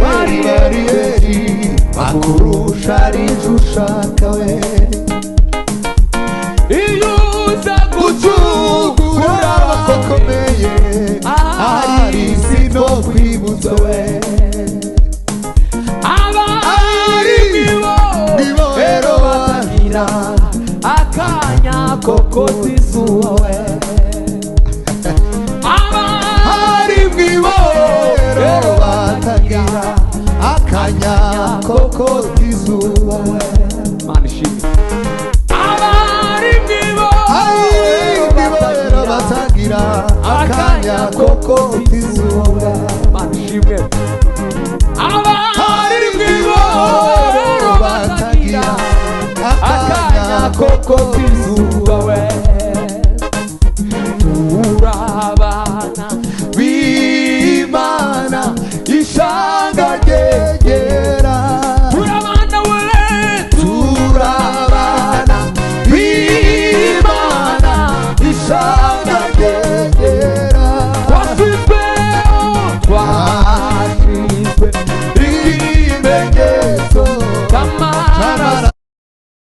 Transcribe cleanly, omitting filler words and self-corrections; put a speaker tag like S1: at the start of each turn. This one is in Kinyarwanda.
S1: bariyeri bakurusha rijushaka we iyo uza gucungura abakomeye ari sino kwibutsa we abari mwiboro bagira akanya koko tizuba we abari mwiboro bagira akanya koko tizuba we manishimwe abari mwiboro batagira akanya koko tizuba manishimwe abari mwiboro batagira akanya koko tizuba we turabana b'Imana ishanga ryegera turabana we turabana b'Imana ishanga